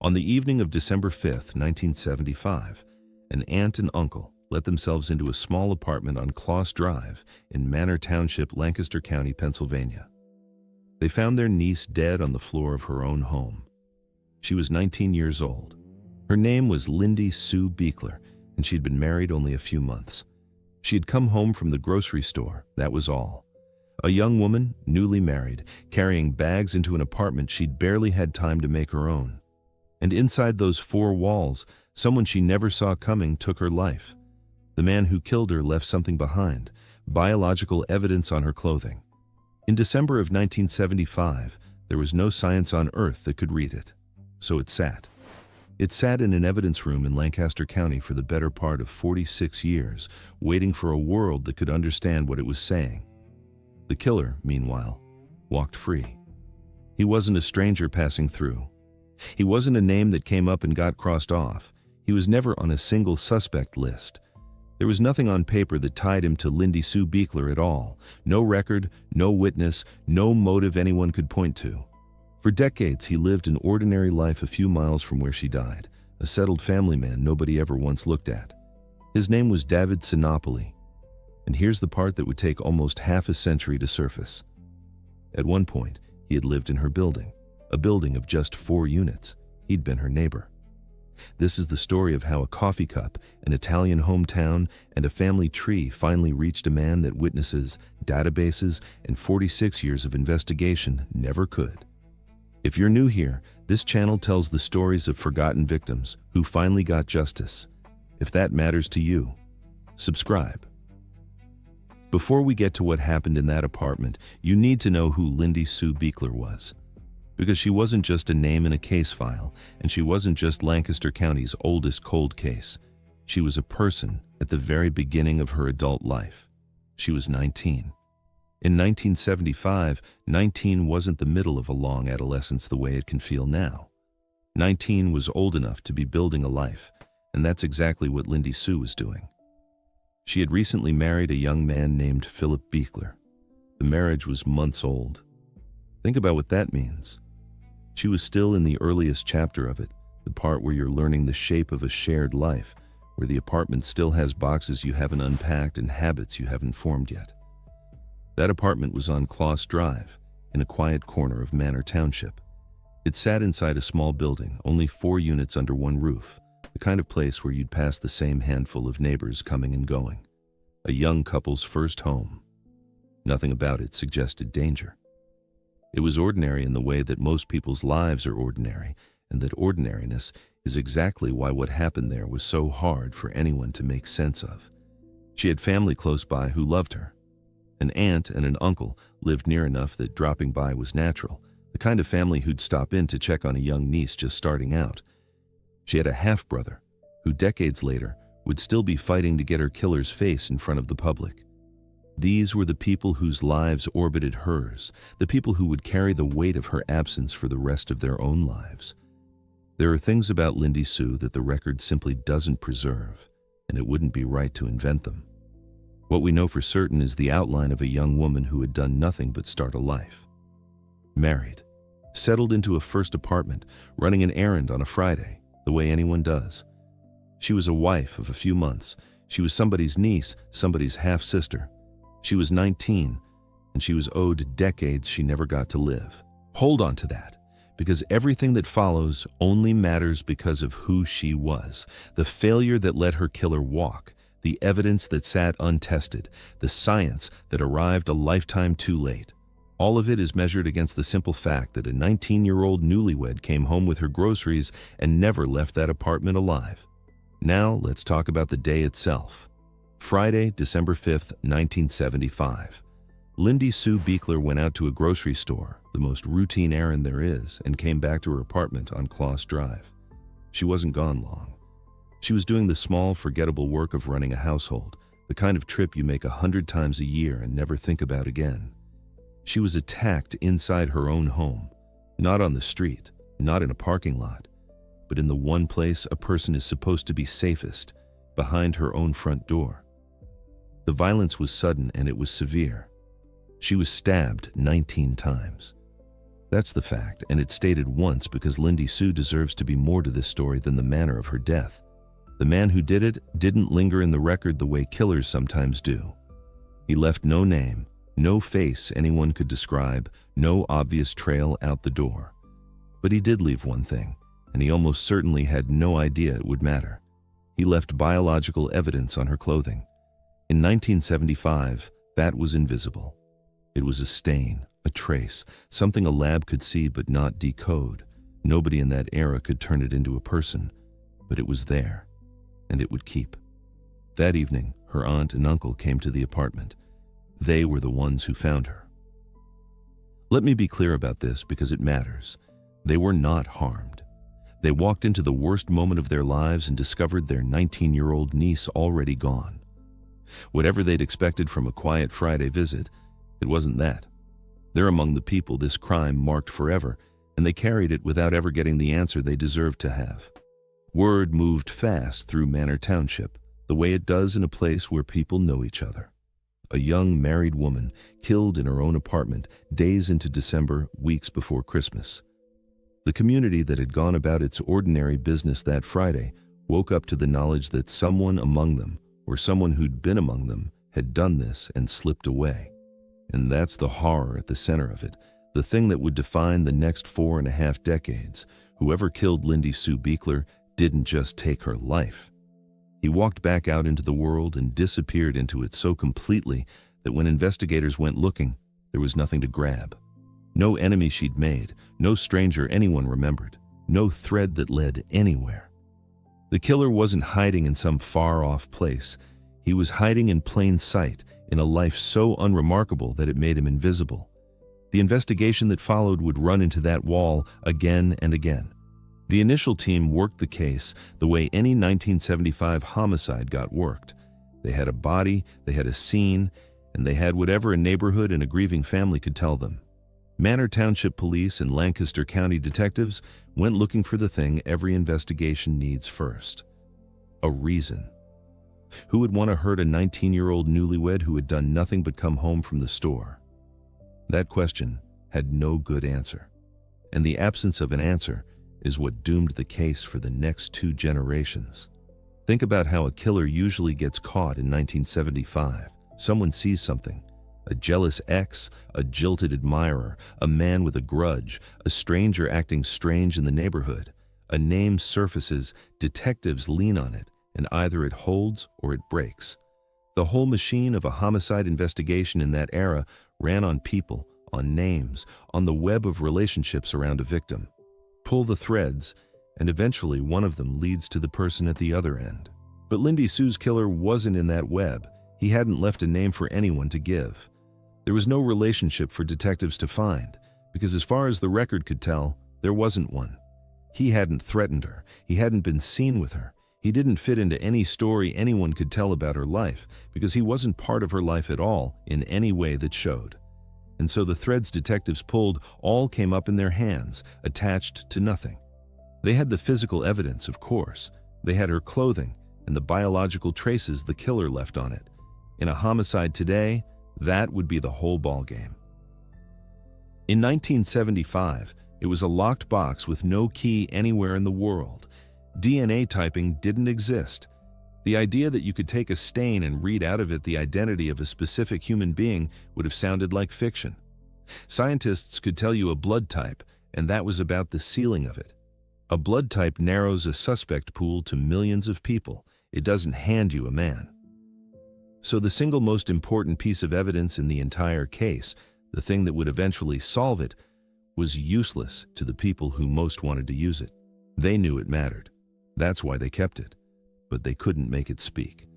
On the evening of December 5th, 1975, an aunt and uncle let themselves into a small apartment on Kloss Drive in Manor Township, Lancaster County, Pennsylvania. They found their niece dead on the floor of her own home. She was 19 years old. Her name was Lindy Sue Biechler, and she'd been married only a few months. She had come home from the grocery store, that was all. A young woman, newly married, carrying bags into an apartment she'd barely had time to make her own. And inside those four walls, someone she never saw coming took her life. The man who killed her left something behind, biological evidence on her clothing. In December of 1975, there was no science on earth that could read it. So it sat. It sat in an evidence room in Lancaster County for the better part of 46 years, waiting for a world that could understand what it was saying. The killer, meanwhile, walked free. He wasn't a stranger passing through. He wasn't a name that came up and got crossed off. He was never on a single suspect list. There was nothing on paper that tied him to Lindy Sue Biechler at all. No record, no witness, no motive anyone could point to. For decades, he lived an ordinary life a few miles from where she died, a settled family man nobody ever once looked at. His name was David Sinopoli. And here's the part that would take almost half a century to surface. At one point, he had lived in her building, a building of just 4 units. He'd been her neighbor. This is the story of how a coffee cup, an Italian hometown, and a family tree finally reached a man that witnesses, databases, and 46 years of investigation never could. If you're new here, this channel tells the stories of forgotten victims who finally got justice. If that matters to you, subscribe. Before we get to what happened in that apartment, you need to know who Lindy Sue Biechler was. Because she wasn't just a name in a case file, and she wasn't just Lancaster County's oldest cold case. She was a person at the very beginning of her adult life. She was 19. In 1975, 19 wasn't the middle of a long adolescence the way it can feel now. 19 was old enough to be building a life, and that's exactly what Lindy Sue was doing. She had recently married a young man named Philip Biechler. The marriage was months old. Think about what that means. She was still in the earliest chapter of it, the part where you're learning the shape of a shared life, where the apartment still has boxes you haven't unpacked and habits you haven't formed yet. That apartment was on Kloss Drive, in a quiet corner of Manor Township. It sat inside a small building, only 4 units under one roof, the kind of place where you'd pass the same handful of neighbors coming and going. A young couple's first home. Nothing about it suggested danger. It was ordinary in the way that most people's lives are ordinary, and that ordinariness is exactly why what happened there was so hard for anyone to make sense of. She had family close by who loved her. An aunt and an uncle lived near enough that dropping by was natural, the kind of family who'd stop in to check on a young niece just starting out. She had a half-brother who decades later would still be fighting to get her killer's face in front of the public. These were the people whose lives orbited hers, the people who would carry the weight of her absence for the rest of their own lives. There are things about Lindy Sue that the record simply doesn't preserve, and it wouldn't be right to invent them. What we know for certain is the outline of a young woman who had done nothing but start a life. Married, settled into a first apartment, running an errand on a Friday, the way anyone does. She was a wife of a few months. She was somebody's niece, somebody's half-sister. She was 19, and she was owed decades she never got to live. Hold on to that, because everything that follows only matters because of who she was. The failure that let her killer walk, the evidence that sat untested, the science that arrived a lifetime too late. All of it is measured against the simple fact that a 19-year-old newlywed came home with her groceries and never left that apartment alive. Now let's talk about the day itself. Friday, December 5th, 1975. Lindy Sue Biechler went out to a grocery store, the most routine errand there is, and came back to her apartment on Kloss Drive. She wasn't gone long. She was doing the small, forgettable work of running a household, the kind of trip you make 100 times a year and never think about again. She was attacked inside her own home, not on the street, not in a parking lot, but in the one place a person is supposed to be safest, behind her own front door. The violence was sudden and it was severe. She was stabbed 19 times. That's the fact, and it's stated once because Lindy Sue deserves to be more to this story than the manner of her death. The man who did it didn't linger in the record the way killers sometimes do. He left no name, no face anyone could describe, no obvious trail out the door. But he did leave one thing, and he almost certainly had no idea it would matter. He left biological evidence on her clothing. In 1975, that was invisible. It was a stain, a trace, something a lab could see but not decode. Nobody in that era could turn it into a person, but it was there, and it would keep. That evening, her aunt and uncle came to the apartment. They were the ones who found her. Let me be clear about this because it matters. They were not harmed. They walked into the worst moment of their lives and discovered their 19-year-old niece already gone. Whatever they'd expected from a quiet Friday visit, it wasn't that. They're among the people this crime marked forever, and they carried it without ever getting the answer they deserved to have. Word moved fast through Manor Township, the way it does in a place where people know each other. A young married woman killed in her own apartment days into December, weeks before Christmas. The community that had gone about its ordinary business that Friday woke up to the knowledge that someone among them, or someone who'd been among them, had done this and slipped away. And that's the horror at the center of it, the thing that would define the next 4.5 decades. Whoever killed Lindy Sue Biechler didn't just take her life. He walked back out into the world and disappeared into it so completely that when investigators went looking, there was nothing to grab. No enemy she'd made, no stranger anyone remembered, no thread that led anywhere. The killer wasn't hiding in some far-off place. He was hiding in plain sight, in a life so unremarkable that it made him invisible. The investigation that followed would run into that wall again and again. The initial team worked the case the way any 1975 homicide got worked. They had a body, they had a scene, and they had whatever a neighborhood and a grieving family could tell them. Manor Township police and Lancaster County detectives went looking for the thing every investigation needs first: a reason. Who would want to hurt a 19-year-old newlywed who had done nothing but come home from the store? That question had no good answer, and the absence of an answer is what doomed the case for the next 2 generations. Think about how a killer usually gets caught in 1975. Someone sees something: a jealous ex, a jilted admirer, a man with a grudge, a stranger acting strange in the neighborhood. A name surfaces, detectives lean on it, and either it holds or it breaks. The whole machine of a homicide investigation in that era ran on people, on names, on the web of relationships around a victim. Pull the threads, and eventually one of them leads to the person at the other end. But Lindy Sue's killer wasn't in that web. He hadn't left a name for anyone to give. There was no relationship for detectives to find, because as far as the record could tell, there wasn't one. He hadn't threatened her. He hadn't been seen with her. He didn't fit into any story anyone could tell about her life, because he wasn't part of her life at all in any way that showed. And so the threads detectives pulled all came up in their hands, attached to nothing. They had the physical evidence, of course. They had her clothing and the biological traces the killer left on it. In a homicide today, that would be the whole ballgame. In 1975, it was a locked box with no key anywhere in the world. DNA typing didn't exist. The idea that you could take a stain and read out of it the identity of a specific human being would have sounded like fiction. Scientists could tell you a blood type, and that was about the ceiling of it. A blood type narrows a suspect pool to millions of people. It doesn't hand you a man. So the single most important piece of evidence in the entire case, the thing that would eventually solve it, was useless to the people who most wanted to use it. They knew it mattered. That's why they kept it. But they couldn't make it speak.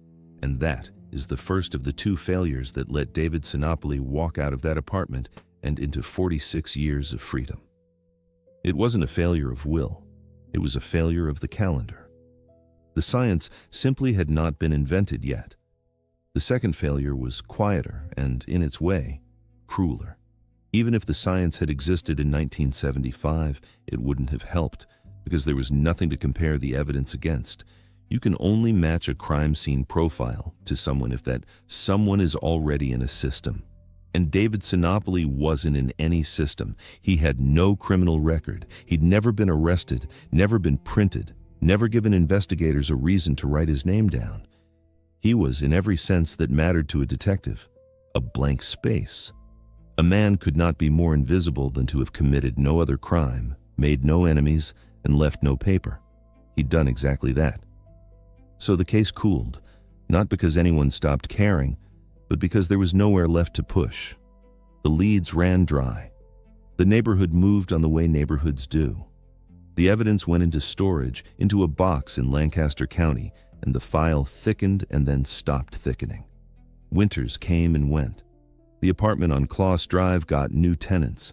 And that is the first of the 2 failures that let David Sinopoli walk out of that apartment and into 46 years of freedom. It wasn't a failure of will. It was a failure of the calendar. The science simply had not been invented yet. The second failure was quieter and, in its way, crueler. Even if the science had existed in 1975, it wouldn't have helped, because there was nothing to compare the evidence against. You can only match a crime scene profile to someone if that someone is already in a system. And David Sinopoli wasn't in any system. He had no criminal record. He'd never been arrested, never been printed, never given investigators a reason to write his name down. He was, in every sense that mattered to a detective, a blank space. A man could not be more invisible than to have committed no other crime, made no enemies, and left no paper. He'd done exactly that. So the case cooled, not because anyone stopped caring, but because there was nowhere left to push. The leads ran dry. The neighborhood moved on the way neighborhoods do. The evidence went into storage, into a box in Lancaster County, and the file thickened and then stopped thickening. Winters came and went. The apartment on Kloss Drive got new tenants.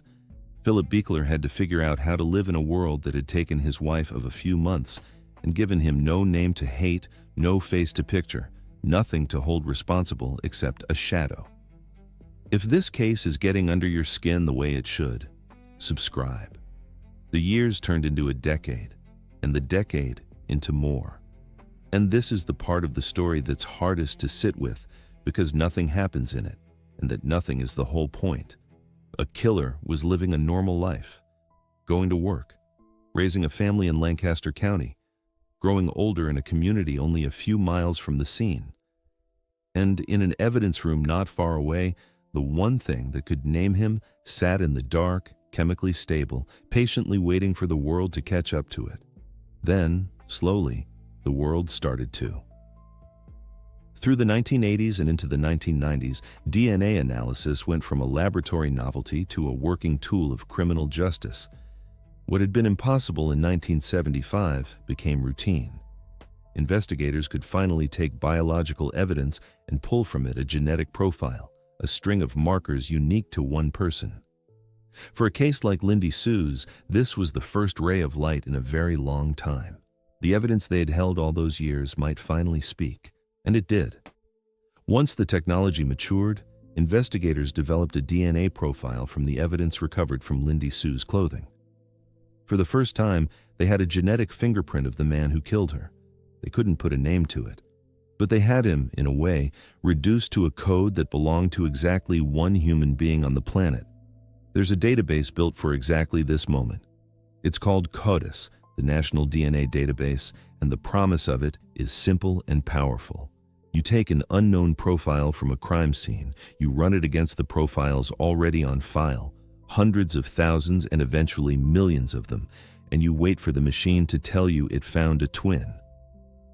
Philip Biechler had to figure out how to live in a world that had taken his wife of a few months and given him no name to hate, no face to picture, nothing to hold responsible except a shadow. If this case is getting under your skin the way it should, subscribe. The years turned into a decade, and the decade into more. And this is the part of the story that's hardest to sit with because nothing happens in it, and that nothing is the whole point. A killer was living a normal life, going to work, raising a family in Lancaster County, growing older in a community only a few miles from the scene. And in an evidence room not far away, the one thing that could name him sat in the dark, chemically stable, patiently waiting for the world to catch up to it. Then, slowly, the world started to. Through the 1980s and into the 1990s, DNA analysis went from a laboratory novelty to a working tool of criminal justice. What had been impossible in 1975 became routine. Investigators could finally take biological evidence and pull from it a genetic profile, a string of markers unique to one person. For a case like Lindy Sue's, this was the first ray of light in a very long time. The evidence they had held all those years might finally speak, and it did. Once the technology matured, investigators developed a DNA profile from the evidence recovered from Lindy Sue's clothing. For the first time, they had a genetic fingerprint of the man who killed her. They couldn't put a name to it, but they had him, in a way, reduced to a code that belonged to exactly one human being on the planet. There's a database built for exactly this moment. It's called CODIS, the National DNA Database, and the promise of it is simple and powerful. You take an unknown profile from a crime scene, you run it against the profiles already on file, hundreds of thousands and eventually millions of them, and you wait for the machine to tell you it found a twin.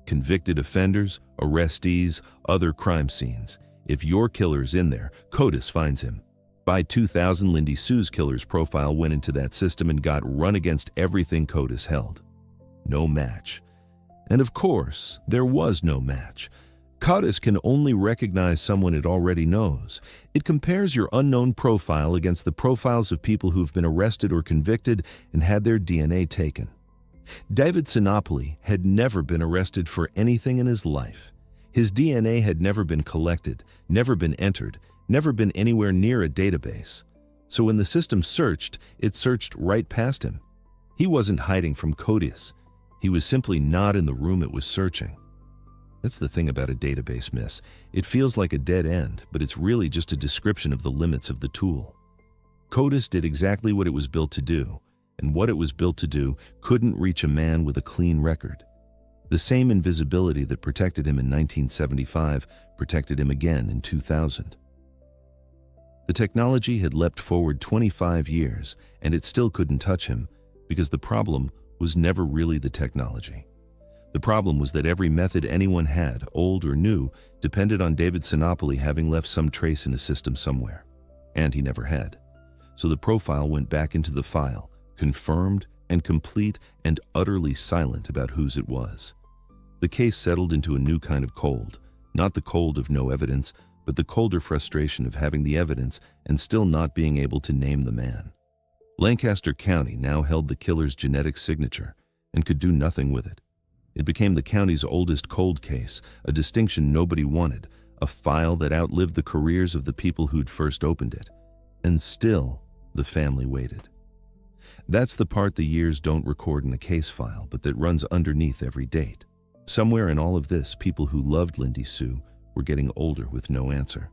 Convicted offenders, arrestees, other crime scenes. If your killer's in there, CODIS finds him. By 2000, Lindy Sue's killer's profile went into that system and got run against everything CODIS held. No match. And of course, there was no match. CODIS can only recognize someone it already knows. It compares your unknown profile against the profiles of people who've been arrested or convicted and had their DNA taken. David Sinopoli had never been arrested for anything in his life. His DNA had never been collected, never been entered, never been anywhere near a database. So when the system searched, it searched right past him. He wasn't hiding from CODIS. He was simply not in the room it was searching. That's the thing about a database, miss. It feels like a dead end, but it's really just a description of the limits of the tool. CODIS did exactly what it was built to do, and what it was built to do couldn't reach a man with a clean record. The same invisibility that protected him in 1975 protected him again in 2000. The technology had leapt forward 25 years, and it still couldn't touch him, because the problem was never really the technology. The problem was that every method anyone had, old or new, depended on David Sinopoli having left some trace in a system somewhere. And he never had. So the profile went back into the file, confirmed and complete and utterly silent about whose it was. The case settled into a new kind of cold, not the cold of no evidence, but the colder frustration of having the evidence and still not being able to name the man. Lancaster County now held the killer's genetic signature and could do nothing with it. It became the county's oldest cold case, a distinction nobody wanted, a file that outlived the careers of the people who'd first opened it. And still, the family waited. That's the part the years don't record in a case file, but that runs underneath every date. Somewhere in all of this, people who loved Lindy Sue were getting older with no answer.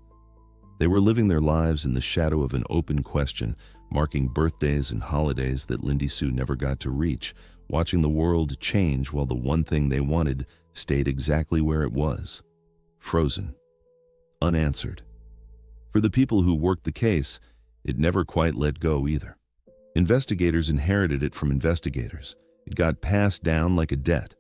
They were living their lives in the shadow of an open question, marking birthdays and holidays that Lindy Sue never got to reach, watching the world change while the one thing they wanted stayed exactly where it was, frozen, unanswered. For the people who worked the case, it never quite let go either. Investigators inherited it from investigators. It got passed down like a debt.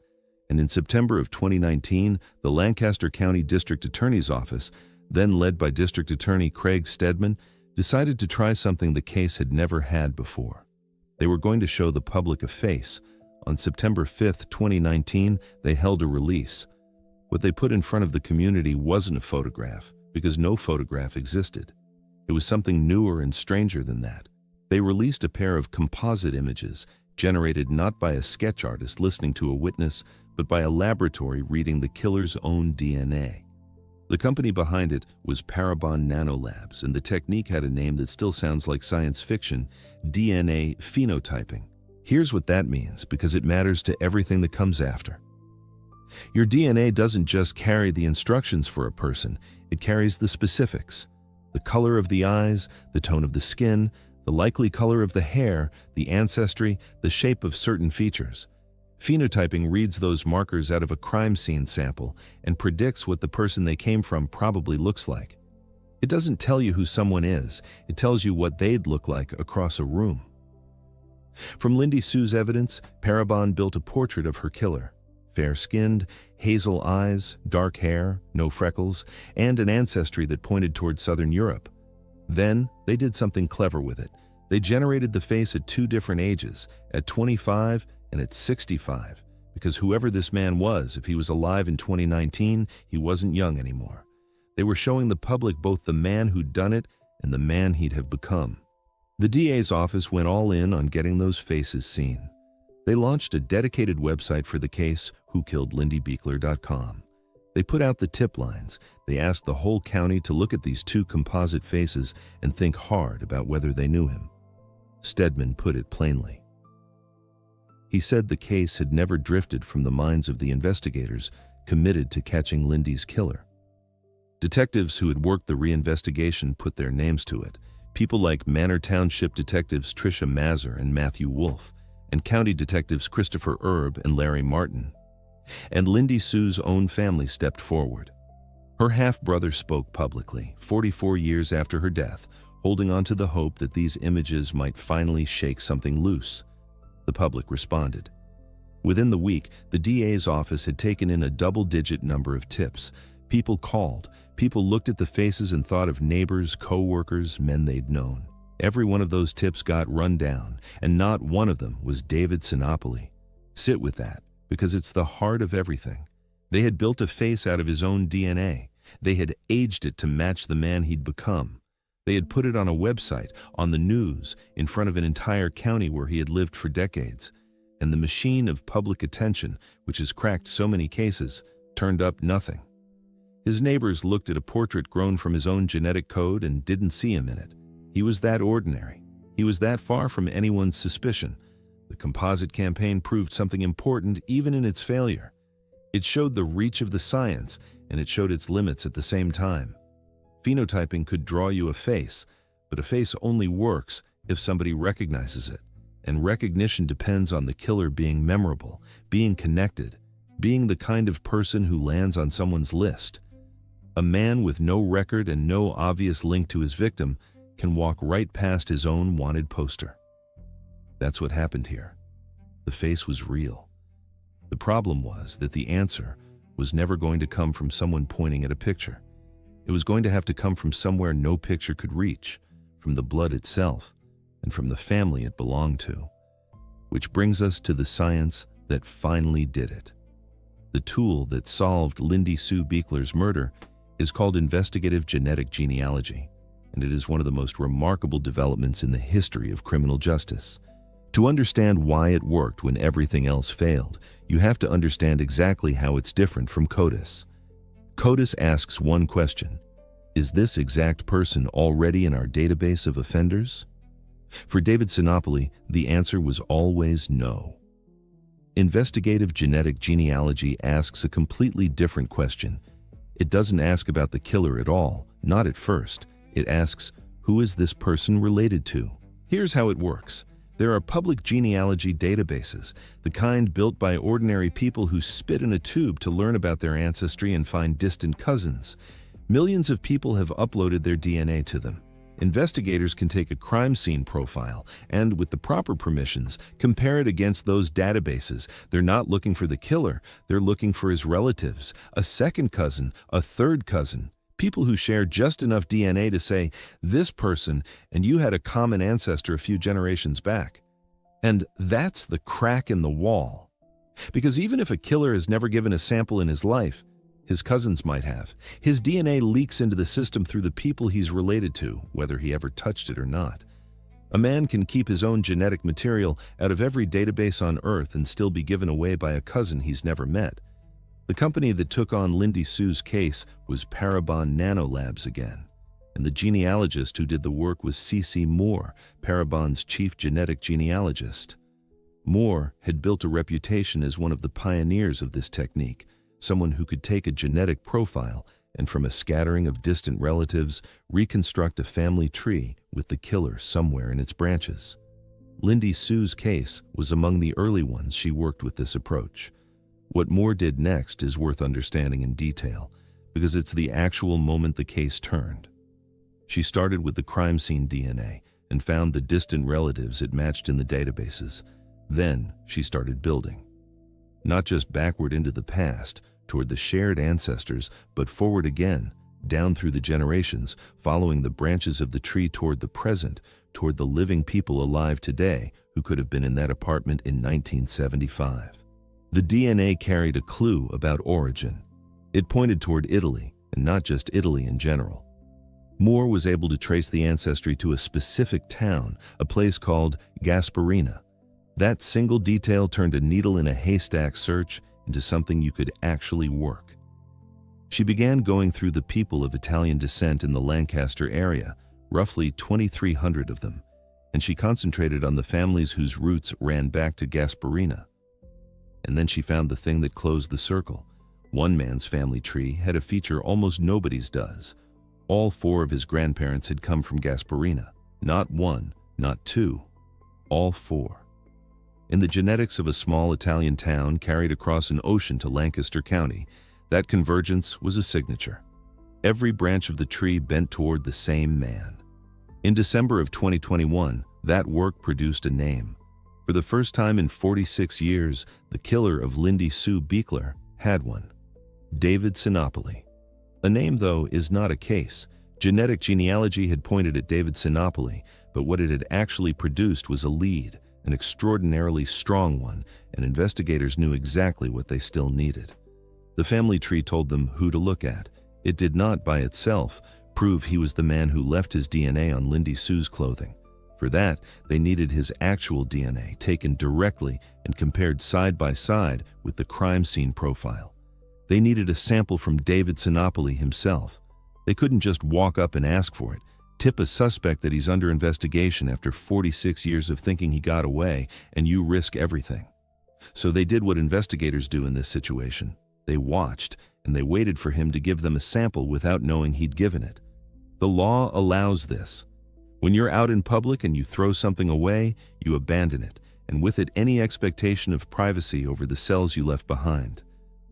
And in September of 2019, the Lancaster County District Attorney's Office, then led by District Attorney Craig Stedman, decided to try something the case had never had before. They were going to show the public a face. On September 5, 2019, they held a release. What they put in front of the community wasn't a photograph, because no photograph existed. It was something newer and stranger than that. They released a pair of composite images, generated not by a sketch artist listening to a witness, but by a laboratory reading the killer's own DNA. The company behind it was Parabon Nanolabs, and the technique had a name that still sounds like science fiction: DNA phenotyping. Here's what that means, because it matters to everything that comes after. Your DNA doesn't just carry the instructions for a person, it carries the specifics. The color of the eyes, the tone of the skin, the likely color of the hair, the ancestry, the shape of certain features. Phenotyping reads those markers out of a crime scene sample and predicts what the person they came from probably looks like. It doesn't tell you who someone is, it tells you what they'd look like across a room. From Lindy Sue's evidence, Parabon built a portrait of her killer. Fair-skinned, hazel eyes, dark hair, no freckles, and an ancestry that pointed toward Southern Europe. Then, they did something clever with it. They generated the face at two different ages, at 25 and at 65, because whoever this man was, if he was alive in 2019, he wasn't young anymore. They were showing the public both the man who'd done it and the man he'd have become. The DA's office went all in on getting those faces seen. They launched a dedicated website for the case, whokilledlindybiechler.com. They put out the tip lines. They asked the whole county to look at these two composite faces and think hard about whether they knew him. Stedman put it plainly. He said the case had never drifted from the minds of the investigators committed to catching Lindy's killer. Detectives who had worked the reinvestigation put their names to it. People like Manor Township detectives Tricia Mazur and Matthew Wolfe, and county detectives Christopher Erb and Larry Martin. And Lindy Sue's own family stepped forward. Her half-brother spoke publicly, 44 years after her death, holding on to the hope that these images might finally shake something loose. The public responded. Within the week, the DA's office had taken in a double-digit number of tips. People called. People looked at the faces and thought of neighbors, co-workers, men they'd known. Every one of those tips got run down, and not one of them was David Sinopoli. Sit with that, because it's the heart of everything. They had built a face out of his own DNA. They had aged it to match the man he'd become. They had put it on a website, on the news, in front of an entire county where he had lived for decades. And the machine of public attention, which has cracked so many cases, turned up nothing. His neighbors looked at a portrait grown from his own genetic code and didn't see him in it. He was that ordinary. He was that far from anyone's suspicion. The composite campaign proved something important even in its failure. It showed the reach of the science, and it showed its limits at the same time. Phenotyping could draw you a face, but a face only works if somebody recognizes it. And recognition depends on the killer being memorable, being connected, being the kind of person who lands on someone's list. A man with no record and no obvious link to his victim can walk right past his own wanted poster. That's what happened here. The face was real. The problem was that the answer was never going to come from someone pointing at a picture. It was going to have to come from somewhere no picture could reach, from the blood itself, and from the family it belonged to. Which brings us to the science that finally did it. The tool that solved Lindy Sue Biechler's murder is called investigative genetic genealogy, and it is one of the most remarkable developments in the history of criminal justice. To understand why it worked when everything else failed, you have to understand exactly how it's different from CODIS. CODIS asks one question: is this exact person already in our database of offenders? For David Sinopoli, the answer was always no. Investigative genetic genealogy asks a completely different question. It doesn't ask about the killer at all, not at first. It asks, who is this person related to? Here's how it works. There are public genealogy databases, the kind built by ordinary people who spit in a tube to learn about their ancestry and find distant cousins. Millions of people have uploaded their DNA to them. Investigators can take a crime scene profile and, with the proper permissions, compare it against those databases. They're not looking for the killer, they're looking for his relatives, a second cousin, a third cousin, people who share just enough DNA to say, this person and you had a common ancestor a few generations back. And that's the crack in the wall. Because even if a killer has never given a sample in his life, his cousins might have. His DNA leaks into the system through the people he's related to, whether he ever touched it or not. A man can keep his own genetic material out of every database on Earth and still be given away by a cousin he's never met. The company that took on Lindy Sue's case was Parabon Nanolabs again, and the genealogist who did the work was CeCe Moore, Parabon's chief genetic genealogist. Moore had built a reputation as one of the pioneers of this technique, someone who could take a genetic profile and from a scattering of distant relatives reconstruct a family tree with the killer somewhere in its branches. Lindy Sue's case was among the early ones she worked with this approach. What Moore did next is worth understanding in detail, because it's the actual moment the case turned. She started with the crime scene DNA and found the distant relatives it matched in the databases. Then she started building. Not just backward into the past, toward the shared ancestors, but forward again, down through the generations, following the branches of the tree toward the present, toward the living people alive today who could have been in that apartment in 1975. The DNA carried a clue about origin. It pointed toward Italy, and not just Italy in general. Moore was able to trace the ancestry to a specific town, a place called Gasparina. That single detail turned a needle in a haystack search into something you could actually work. She began going through the people of Italian descent in the Lancaster area, roughly 2,300 of them, and she concentrated on the families whose roots ran back to Gasparina. And then she found the thing that closed the circle. One man's family tree had a feature almost nobody's does. All 4 of his grandparents had come from Gasparina. Not 1, not 2, all 4. In the genetics of a small Italian town carried across an ocean to Lancaster County, that convergence was a signature. Every branch of the tree bent toward the same man. In December of 2021, that work produced a name. For the first time in 46 years, the killer of Lindy Sue Biechler had one. David Sinopoli. A name, though, is not a case. Genetic genealogy had pointed at David Sinopoli, but what it had actually produced was a lead, an extraordinarily strong one, and investigators knew exactly what they still needed. The family tree told them who to look at. It did not, by itself, prove he was the man who left his DNA on Lindy Sue's clothing. For that, they needed his actual DNA taken directly and compared side by side with the crime scene profile. They needed a sample from David Sinopoli himself. They couldn't just walk up and ask for it, tip a suspect that he's under investigation after 46 years of thinking he got away, and you risk everything. So they did what investigators do in this situation. They watched, and they waited for him to give them a sample without knowing he'd given it. The law allows this. When you're out in public and you throw something away, you abandon it, and with it any expectation of privacy over the cells you left behind.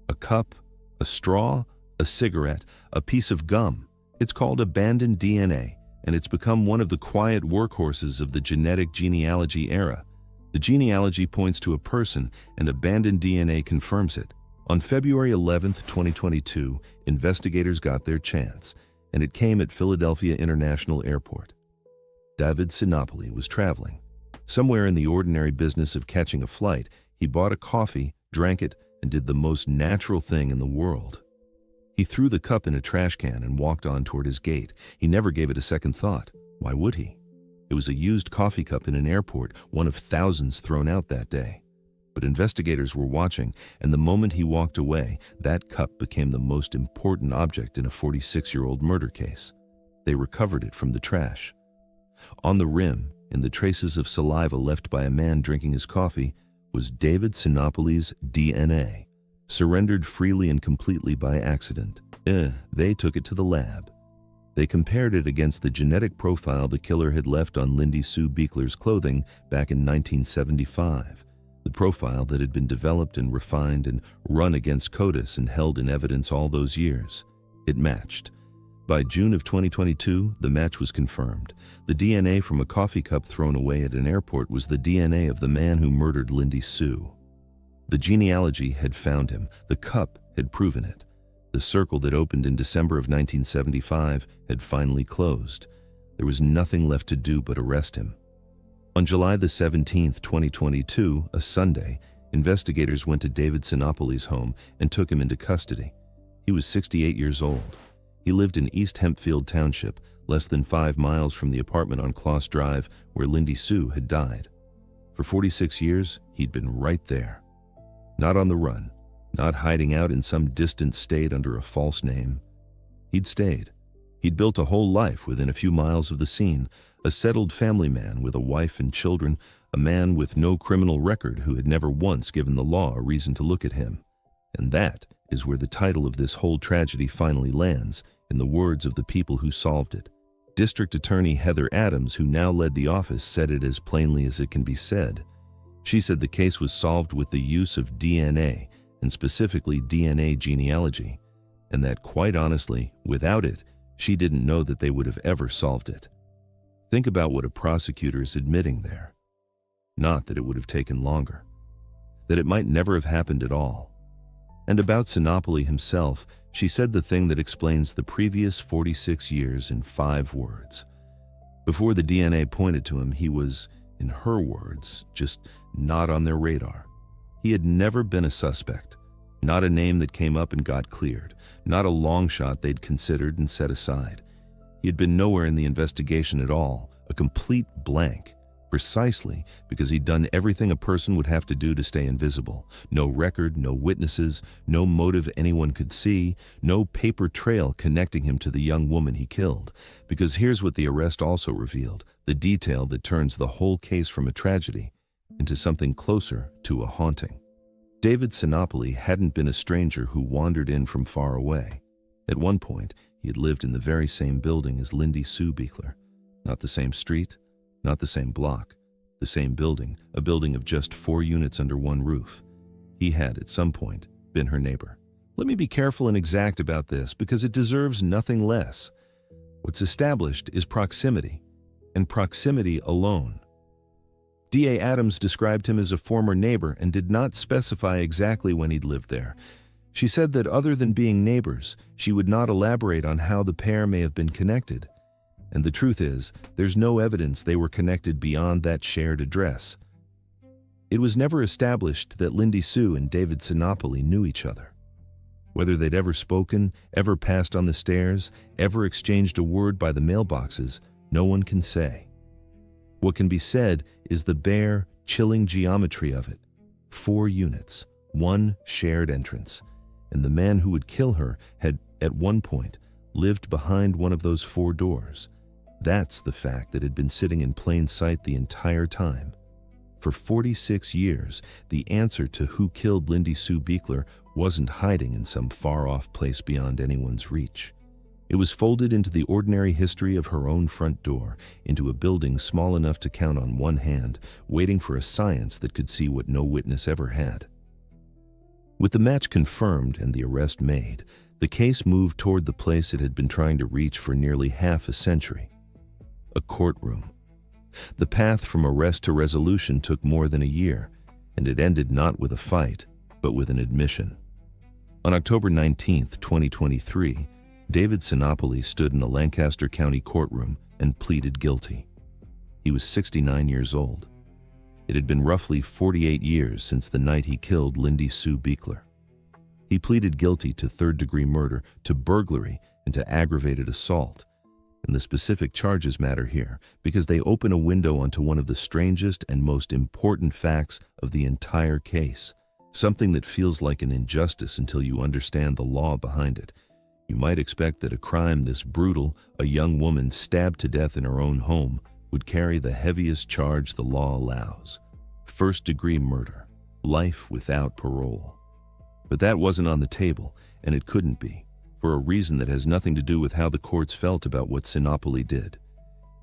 A cup, a straw, a cigarette, a piece of gum. It's called abandoned DNA, and it's become one of the quiet workhorses of the genetic genealogy era. The genealogy points to a person, and abandoned DNA confirms it. On February 11, 2022, investigators got their chance, and it came at Philadelphia International Airport. David Sinopoli was traveling. Somewhere in the ordinary business of catching a flight, he bought a coffee, drank it, and did the most natural thing in the world. He threw the cup in a trash can and walked on toward his gate. He never gave it a second thought. Why would he? It was a used coffee cup in an airport, one of thousands thrown out that day. But investigators were watching, and the moment he walked away, that cup became the most important object in a 46-year-old murder case. They recovered it from the trash. On the rim, in the traces of saliva left by a man drinking his coffee, was David Sinopoli's DNA, surrendered freely and completely by accident. They took it to the lab. They compared it against the genetic profile the killer had left on Lindy Sue Biechler's clothing back in 1975, the profile that had been developed and refined and run against CODIS and held in evidence all those years. It matched. By June of 2022, the match was confirmed. The DNA from a coffee cup thrown away at an airport was the DNA of the man who murdered Lindy Sue. The genealogy had found him. The cup had proven it. The circle that opened in December of 1975 had finally closed. There was nothing left to do but arrest him. On July the 17th, 2022, a Sunday, investigators went to David Sinopoli's home and took him into custody. He was 68 years old. He lived in East Hempfield Township, less than 5 miles from the apartment on Kloss Drive where Lindy Sue had died. For 46 years, he'd been right there. Not on the run, not hiding out in some distant state under a false name. He'd stayed. He'd built a whole life within a few miles of the scene, a settled family man with a wife and children, a man with no criminal record who had never once given the law a reason to look at him. And that is where the title of this whole tragedy finally lands, in the words of the people who solved it. District Attorney Heather Adams, who now led the office, said it as plainly as it can be said. She said the case was solved with the use of DNA, and specifically DNA genealogy, and that, quite honestly, without it, she didn't know that they would have ever solved it. Think about what a prosecutor is admitting there. Not that it would have taken longer. That it might never have happened at all. And about Sinopoli himself, she said the thing that explains the previous 46 years in 5 words. Before the DNA pointed to him, he was, in her words, just not on their radar. He had never been a suspect, not a name that came up and got cleared, not a long shot they'd considered and set aside. He had been nowhere in the investigation at all, a complete blank, precisely because he'd done everything a person would have to do to stay invisible. No record, no witnesses, no motive anyone could see, no paper trail connecting him to the young woman he killed. Because here's what the arrest also revealed, the detail that turns the whole case from a tragedy into something closer to a haunting. David Sinopoli hadn't been a stranger who wandered in from far away. At one point, he had lived in the very same building as Lindy Sue Biechler. Not the same street, not the same block, the same building, a building of just 4 units under one roof. He had, at some point, been her neighbor. Let me be careful and exact about this because it deserves nothing less. What's established is proximity, and proximity alone. D.A. Adams described him as a former neighbor and did not specify exactly when he'd lived there. She said that other than being neighbors, she would not elaborate on how the pair may have been connected. And the truth is, there's no evidence they were connected beyond that shared address. It was never established that Lindy Sue and David Sinopoli knew each other. Whether they'd ever spoken, ever passed on the stairs, ever exchanged a word by the mailboxes, no one can say. What can be said is the bare, chilling geometry of it. 4 units, 1 shared entrance, and the man who would kill her had, at one point, lived behind one of those 4 doors. That's the fact that had been sitting in plain sight the entire time. For 46 years, the answer to who killed Lindy Sue Biechler wasn't hiding in some far-off place beyond anyone's reach. It was folded into the ordinary history of her own front door, into a building small enough to count on one hand, waiting for a science that could see what no witness ever had. With the match confirmed and the arrest made, the case moved toward the place it had been trying to reach for nearly half a century. A courtroom. The path from arrest to resolution took more than a year, and it ended not with a fight, but with an admission. On October 19, 2023, David Sinopoli stood in a Lancaster County courtroom and pleaded guilty. He was 69 years old. It had been roughly 48 years since the night he killed Lindy Sue Biechler. He pleaded guilty to 3rd-degree murder, to burglary, and to aggravated assault. And the specific charges matter here because they open a window onto one of the strangest and most important facts of the entire case, something that feels like an injustice until you understand the law behind it. You might expect that a crime this brutal, a young woman stabbed to death in her own home, would carry the heaviest charge the law allows: 1st-degree murder, life without parole. But that wasn't on the table, and it couldn't be. for a reason that has nothing to do with how the courts felt about what Sinopoli did.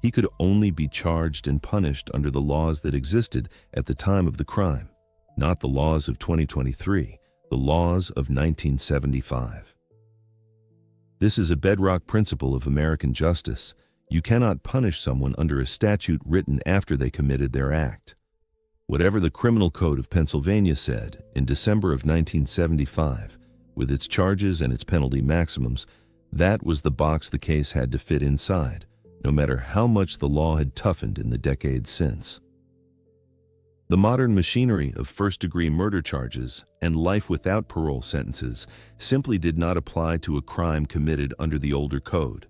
He could only be charged and punished under the laws that existed at the time of the crime, not the laws of 2023, the laws of 1975. This is a bedrock principle of American justice. You cannot punish someone under a statute written after they committed their act. Whatever the Criminal Code of Pennsylvania said in December of 1975, with its charges and its penalty maximums, that was the box the case had to fit inside, no matter how much the law had toughened in the decades since. The modern machinery of first-degree murder charges and life without parole sentences simply did not apply to a crime committed under the older code.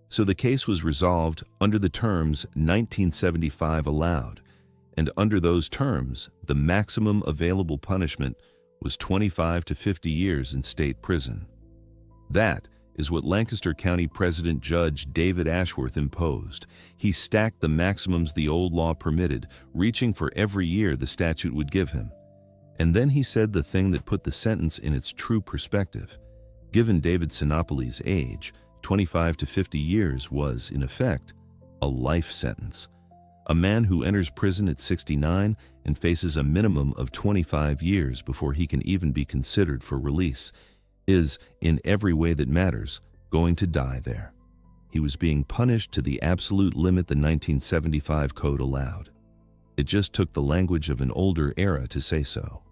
So the case was resolved under the terms 1975 allowed, and under those terms, the maximum available punishment was 25 to 50 years in state prison. That is what Lancaster County President Judge David Ashworth imposed. He stacked the maximums the old law permitted, reaching for every year the statute would give him. And then he said the thing that put the sentence in its true perspective. Given David Sinopoli's age, 25 to 50 years was, in effect, a life sentence. A man who enters prison at 69 and faces a minimum of 25 years before he can even be considered for release is, in every way that matters, going to die there. He was being punished to the absolute limit the 1975 code allowed. It just took the language of an older era to say so.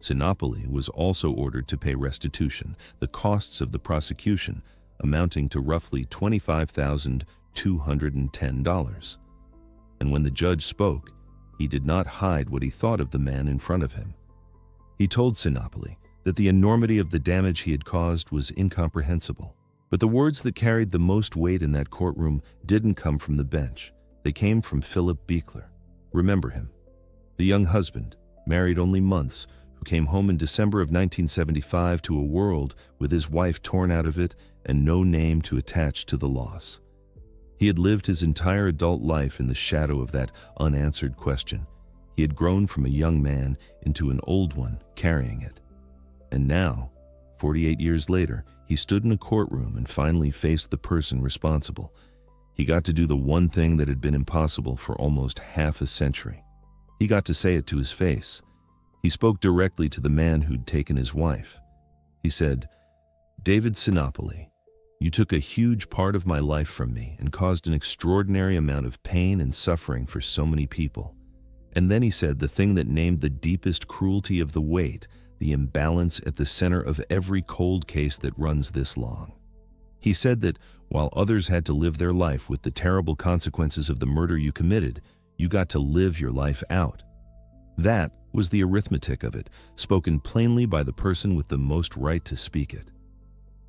Sinopoli was also ordered to pay restitution, the costs of the prosecution amounting to roughly $25,210. And when the judge spoke, he did not hide what he thought of the man in front of him. He told Sinopoli that the enormity of the damage he had caused was incomprehensible. But the words that carried the most weight in that courtroom didn't come from the bench. They came from Philip Biechler. Remember him? The young husband, married only months, who came home in December of 1975 to a world with his wife torn out of it and no name to attach to the loss. He had lived his entire adult life in the shadow of that unanswered question. He had grown from a young man into an old one carrying it. And now, 48 years later, he stood in a courtroom and finally faced the person responsible. He got to do the one thing that had been impossible for almost half a century. He got to say it to his face. He spoke directly to the man who'd taken his wife. He said, "David Sinopoli, you took a huge part of my life from me and caused an extraordinary amount of pain and suffering for so many people." And then he said the thing that named the deepest cruelty of the weight, the imbalance at the center of every cold case that runs this long. He said that while others had to live their life with the terrible consequences of the murder you committed, you got to live your life out. That was the arithmetic of it, spoken plainly by the person with the most right to speak it.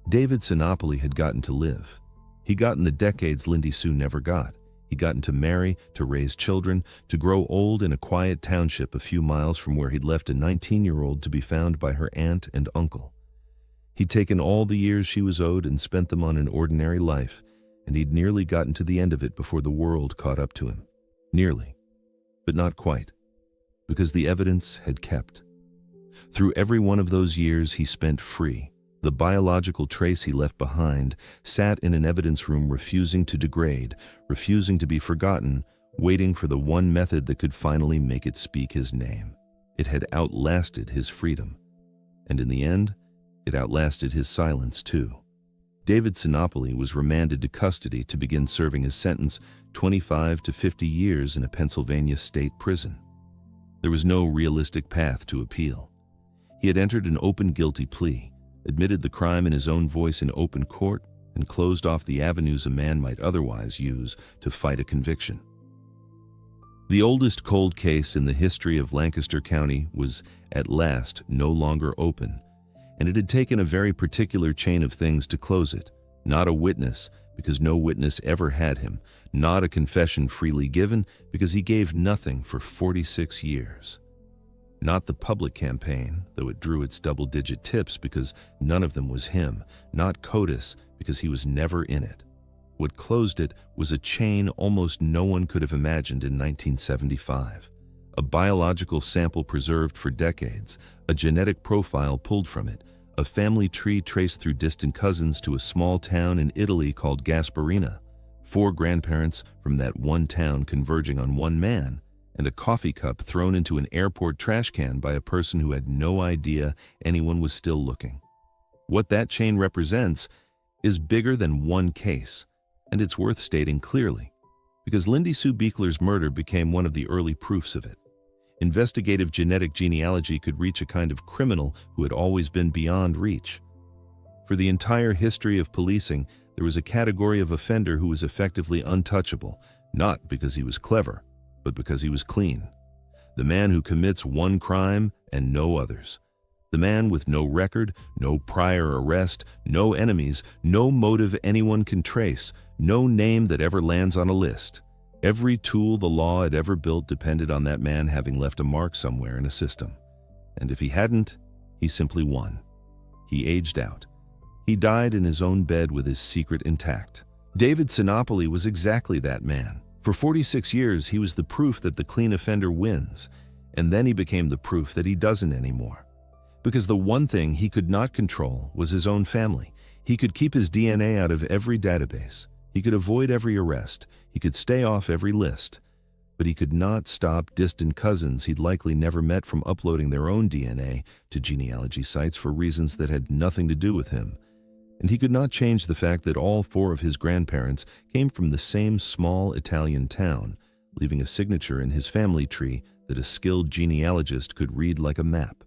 David Sinopoli had gotten to live. He got in the decades Lindy Sue never got. He gotten to marry, to raise children, to grow old in a quiet township a few miles from where he'd left a 19-year-old to be found by her aunt and uncle. He'd taken all the years she was owed and spent them on an ordinary life, and he'd nearly gotten to the end of it before the world caught up to him. Nearly, but not quite, because the evidence had kept. Through every one of those years he spent free. The biological trace he left behind sat in an evidence room refusing to degrade, refusing to be forgotten, waiting for the one method that could finally make it speak his name. It had outlasted his freedom. And in the end, it outlasted his silence too. David Sinopoli was remanded to custody to begin serving his sentence, 25 to 50 years in a Pennsylvania state prison. There was no realistic path to appeal. He had entered an open guilty plea, admitted the crime in his own voice in open court, and closed off the avenues a man might otherwise use to fight a conviction. The oldest cold case in the history of Lancaster County was at last no longer open, and it had taken a very particular chain of things to close it. Not a witness, because no witness ever had him. Not a confession freely given, because he gave nothing for 46 years. Not the public campaign, though it drew its double-digit tips because none of them was him. Not CODIS, because he was never in it. What closed it was a chain almost no one could have imagined in 1975. A biological sample preserved for decades, a genetic profile pulled from it, a family tree traced through distant cousins to a small town in Italy called Gasparina, 4 grandparents from that one town converging on one man, and a coffee cup thrown into an airport trash can by a person who had no idea anyone was still looking. What that chain represents is bigger than one case, and it's worth stating clearly, because Lindy Sue Biechler's murder became one of the early proofs of it. Investigative genetic genealogy could reach a kind of criminal who had always been beyond reach. For the entire history of policing, there was a category of offender who was effectively untouchable, not because he was clever, but because he was clean. The man who commits one crime and no others. The man with no record, no prior arrest, no enemies, no motive anyone can trace, no name that ever lands on a list. Every tool the law had ever built depended on that man having left a mark somewhere in a system. And if he hadn't, he simply won. He aged out. He died in his own bed with his secret intact. David Sinopoli was exactly that man. For 46 years, he was the proof that the clean offender wins, and then he became the proof that he doesn't anymore. Because the one thing he could not control was his own family. He could keep his DNA out of every database. He could avoid every arrest. He could stay off every list. But he could not stop distant cousins he'd likely never met from uploading their own DNA to genealogy sites for reasons that had nothing to do with him. And he could not change the fact that all 4 of his grandparents came from the same small Italian town, leaving a signature in his family tree that a skilled genealogist could read like a map.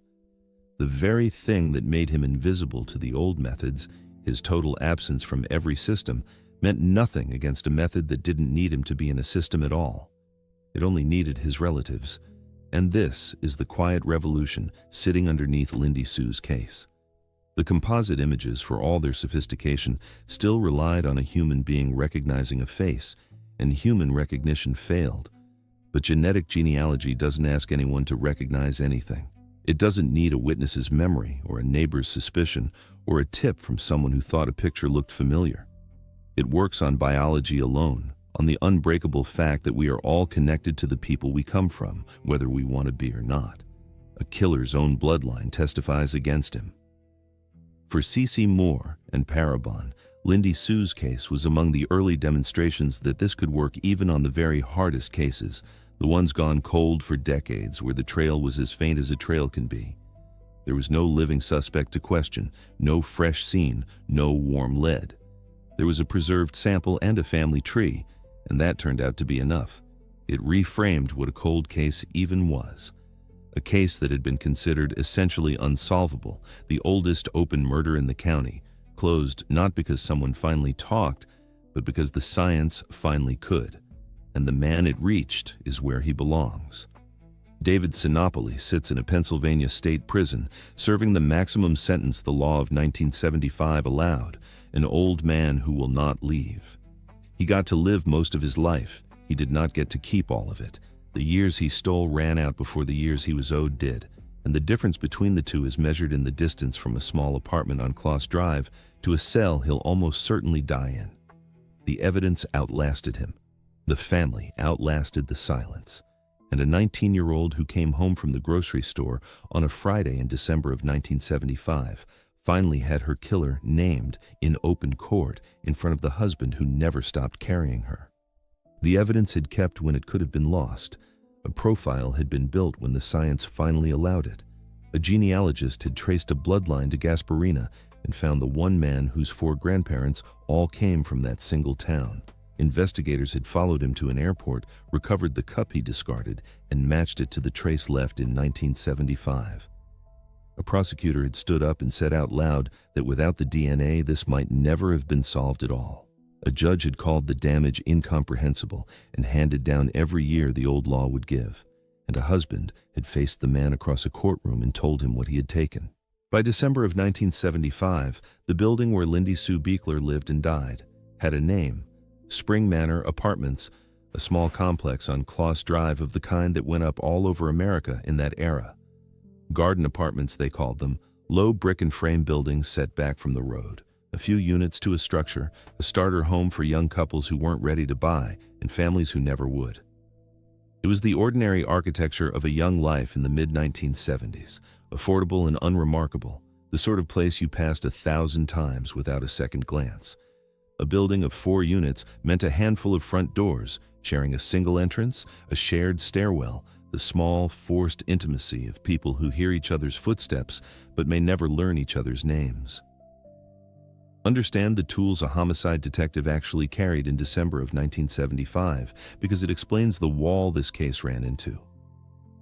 The very thing that made him invisible to the old methods, his total absence from every system, meant nothing against a method that didn't need him to be in a system at all. It only needed his relatives. And this is the quiet revolution sitting underneath Lindy Sue's case. The composite images, for all their sophistication, still relied on a human being recognizing a face, and human recognition failed. But genetic genealogy doesn't ask anyone to recognize anything. It doesn't need a witness's memory or a neighbor's suspicion or a tip from someone who thought a picture looked familiar. It works on biology alone, on the unbreakable fact that we are all connected to the people we come from, whether we want to be or not. A killer's own bloodline testifies against him. For CeCe Moore and Parabon, Lindy Sue's case was among the early demonstrations that this could work even on the very hardest cases, the ones gone cold for decades, where the trail was as faint as a trail can be. There was no living suspect to question, no fresh scene, no warm lead. There was a preserved sample and a family tree, and that turned out to be enough. It reframed what a cold case even was. A case that had been considered essentially unsolvable, the oldest open murder in the county, closed not because someone finally talked, but because the science finally could. And the man it reached is where he belongs. David Sinopoli sits in a Pennsylvania state prison, serving the maximum sentence the law of 1975 allowed, an old man who will not leave. He got to live most of his life. He did not get to keep all of it. The years he stole ran out before the years he was owed did, and the difference between the two is measured in the distance from a small apartment on Kloss Drive to a cell he'll almost certainly die in. The evidence outlasted him. The family outlasted the silence. And a 19-year-old who came home from the grocery store on a Friday in December of 1975 finally had her killer named in open court in front of the husband who never stopped carrying her. The evidence had kept when it could have been lost. A profile had been built when the science finally allowed it. A genealogist had traced a bloodline to Gasparina and found the one man whose 4 grandparents all came from that single town. Investigators had followed him to an airport, recovered the cup he discarded, and matched it to the trace left in 1975. A prosecutor had stood up and said out loud that without the DNA, this might never have been solved at all. A judge had called the damage incomprehensible and handed down every year the old law would give. And a husband had faced the man across a courtroom and told him what he had taken. By December of 1975, the building where Lindy Sue Biechler lived and died had a name: Spring Manor Apartments, a small complex on Kloss Drive of the kind that went up all over America in that era. Garden apartments, they called them, low brick and frame buildings set back from the road. A few units to a structure, a starter home for young couples who weren't ready to buy and families who never would. It was the ordinary architecture of a young life in the mid-1970s, affordable and unremarkable, the sort of place you passed 1,000 times without a second glance. A building of 4 units meant a handful of front doors, sharing a single entrance, a shared stairwell, the small, forced intimacy of people who hear each other's footsteps but may never learn each other's names. Understand the tools a homicide detective actually carried in December of 1975 because it explains the wall this case ran into.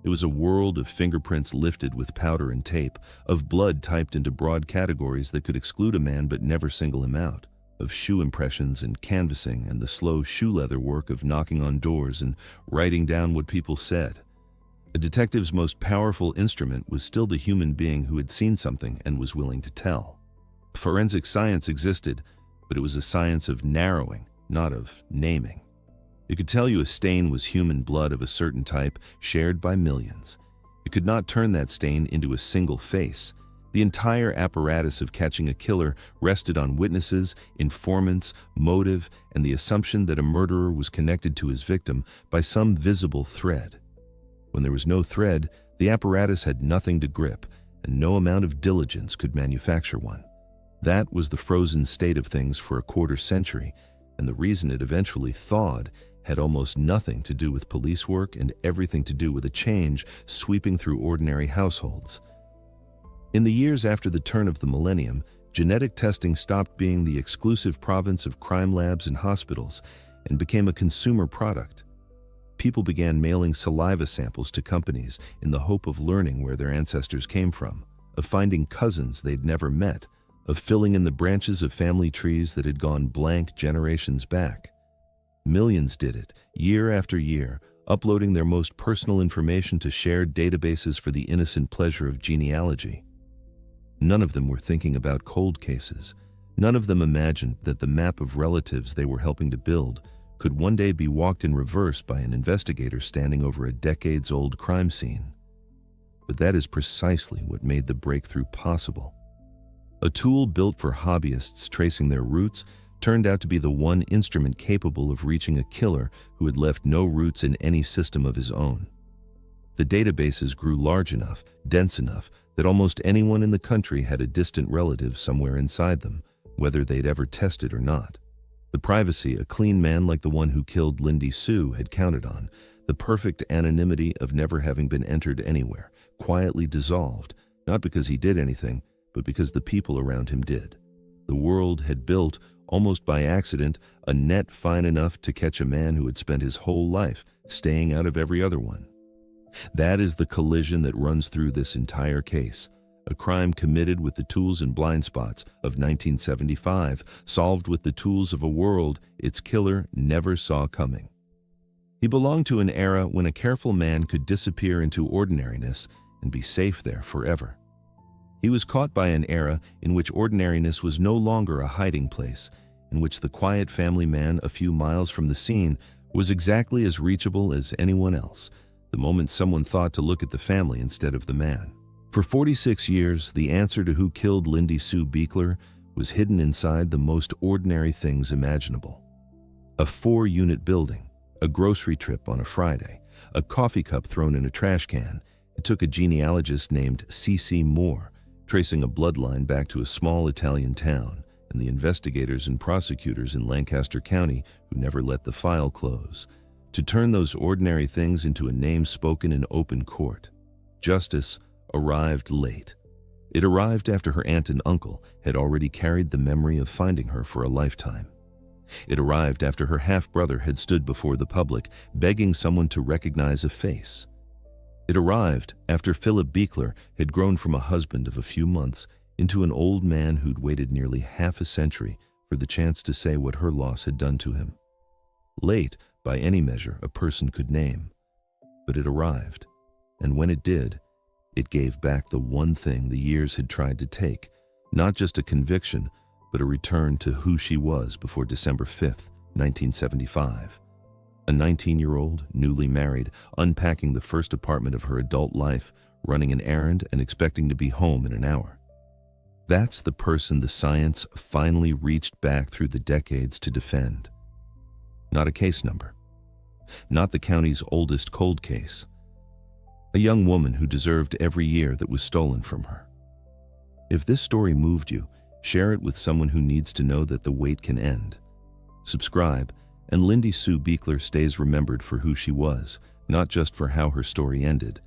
It was a world of fingerprints lifted with powder and tape, of blood typed into broad categories that could exclude a man but never single him out, of shoe impressions and canvassing and the slow shoe leather work of knocking on doors and writing down what people said. A detective's most powerful instrument was still the human being who had seen something and was willing to tell. Forensic science existed, but it was a science of narrowing, not of naming. It could tell you a stain was human blood of a certain type shared by millions. It could not turn that stain into a single face. The entire apparatus of catching a killer rested on witnesses, informants, motive, and the assumption that a murderer was connected to his victim by some visible thread. When there was no thread, the apparatus had nothing to grip, and no amount of diligence could manufacture one. That was the frozen state of things for a quarter century, and the reason it eventually thawed had almost nothing to do with police work and everything to do with a change sweeping through ordinary households. In the years after the turn of the millennium, genetic testing stopped being the exclusive province of crime labs and hospitals and became a consumer product. People began mailing saliva samples to companies in the hope of learning where their ancestors came from, of finding cousins they'd never met, of filling in the branches of family trees that had gone blank generations back. Millions did it, year after year, uploading their most personal information to shared databases for the innocent pleasure of genealogy. None of them were thinking about cold cases. None of them imagined that the map of relatives they were helping to build could one day be walked in reverse by an investigator standing over a decades-old crime scene. But that is precisely what made the breakthrough possible. A tool built for hobbyists tracing their roots turned out to be the one instrument capable of reaching a killer who had left no roots in any system of his own. The databases grew large enough, dense enough, that almost anyone in the country had a distant relative somewhere inside them, whether they'd ever tested or not. The privacy a clean man like the one who killed Lindy Sue had counted on, the perfect anonymity of never having been entered anywhere, quietly dissolved, not because he did anything, but because the people around him did. The world had built, almost by accident, a net fine enough to catch a man who had spent his whole life staying out of every other one. That is the collision that runs through this entire case. A crime committed with the tools and blind spots of 1975, solved with the tools of a world its killer never saw coming. He belonged to an era when a careful man could disappear into ordinariness and be safe there forever. He was caught by an era in which ordinariness was no longer a hiding place, in which the quiet family man a few miles from the scene was exactly as reachable as anyone else, the moment someone thought to look at the family instead of the man. For 46 years, the answer to who killed Lindy Sue Biechler was hidden inside the most ordinary things imaginable. A 4-unit building, a grocery trip on a Friday, a coffee cup thrown in a trash can. It took a genealogist named CeCe Moore, tracing a bloodline back to a small Italian town, and the investigators and prosecutors in Lancaster County who never let the file close, to turn those ordinary things into a name spoken in open court. Justice arrived late. It arrived after her aunt and uncle had already carried the memory of finding her for a lifetime. It arrived after her half-brother had stood before the public, begging someone to recognize a face. It arrived after Philip Biechler had grown from a husband of a few months into an old man who'd waited nearly half a century for the chance to say what her loss had done to him. Late, by any measure a person could name. But it arrived, and when it did, it gave back the one thing the years had tried to take, not just a conviction, but a return to who she was before December 5th, 1975. A 19-year-old, newly married, unpacking the first apartment of her adult life, running an errand and expecting to be home in an hour. That's the person the science finally reached back through the decades to defend. Not a case number. Not the county's oldest cold case. A young woman who deserved every year that was stolen from her. If this story moved you, share it with someone who needs to know that the wait can end. Subscribe, and Lindy Sue Biechler stays remembered for who she was, not just for how her story ended.